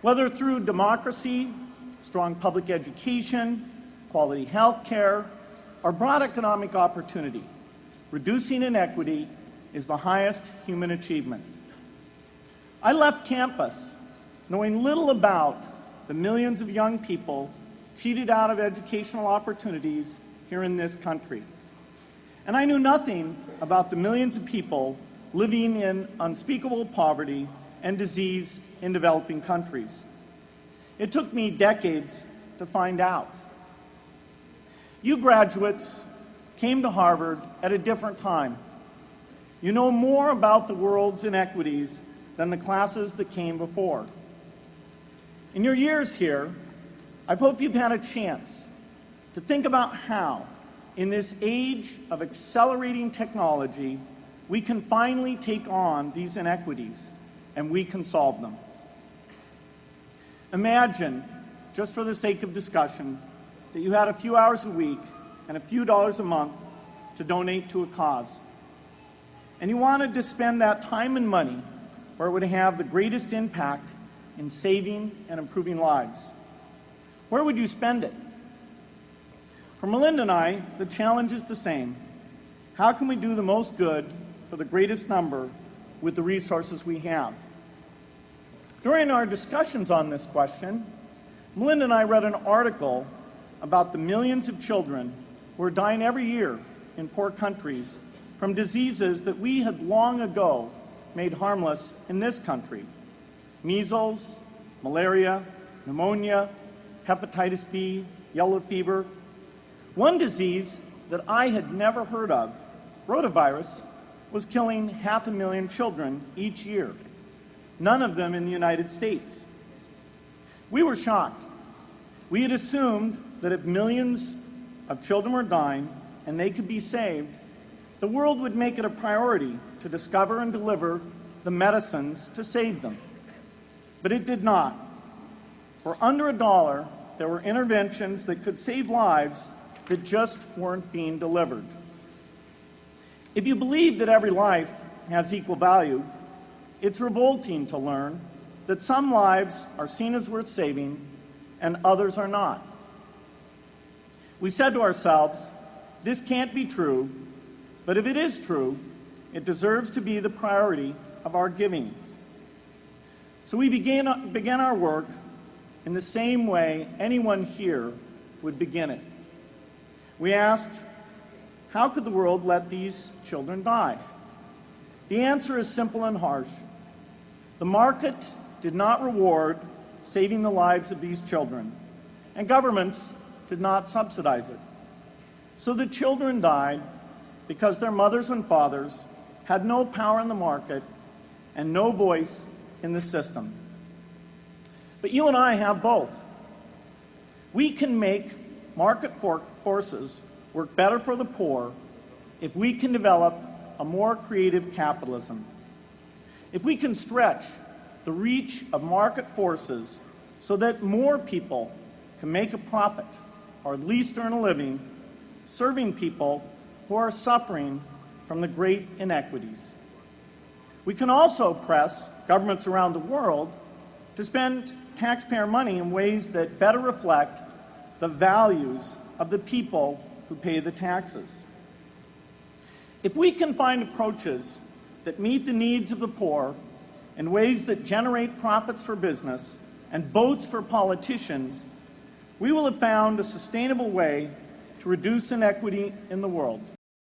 Whether through democracy, strong public education, quality health care, or broad economic opportunity, reducing inequity is the highest human achievement. I left campus knowing little about the millions of young people cheated out of educational opportunities here in this country. And I knew nothing about the millions of people living in unspeakable poverty and disease in developing countries. It took me decades to find out. You graduates came to Harvard at a different time. You know more about the world's inequities than the classes that came before. In your years here, I hope you've had a chance to think about how, in this age of accelerating technology, we can finally take on these inequities and we can solve them. Imagine, just for the sake of discussion, that you had a few hours a week and a few dollars a month to donate to a cause. And you wanted to spend that time and money where it would have the greatest impact in saving and improving lives. Where would you spend it? For Melinda and I, the challenge is the same. How can we do the most good for the greatest number with the resources we have? During our discussions on this question, Melinda and I read an article about the millions of children who are dying every year in poor countries from diseases that we had long ago made harmless in this country: measles, malaria, pneumonia, hepatitis B, yellow fever. One disease that I had never heard of, rotavirus, was killing 500,000 children each year, none of them in the United States. We were shocked. We had assumed that if millions of children were dying and they could be saved, the world would make it a priority to discover and deliver the medicines to save them. But it did not. For under $1, there were interventions that could save lives that just weren't being delivered. If you believe that every life has equal value, it's revolting to learn that some lives are seen as worth saving and others are not. We said to ourselves, this can't be true, but if it is true, it deserves to be the priority of our giving. So we began our work in the same way anyone here would begin it. We asked, how could the world let these children die? The answer is simple and harsh. The market did not reward saving the lives of these children, and governments did not subsidize it. So the children died because their mothers and fathers had no power in the market and no voice in the system. But you and I have both. We can make market forces work better for the poor if we can develop a more creative capitalism. If we can stretch the reach of market forces so that more people can make a profit or at least earn a living serving people who are suffering from the great inequities. We can also press governments around the world to spend taxpayer money in ways that better reflect the values of the people who pay the taxes. If we can find approaches that meet the needs of the poor in ways that generate profits for business and votes for politicians, we will have found a sustainable way to reduce inequity in the world.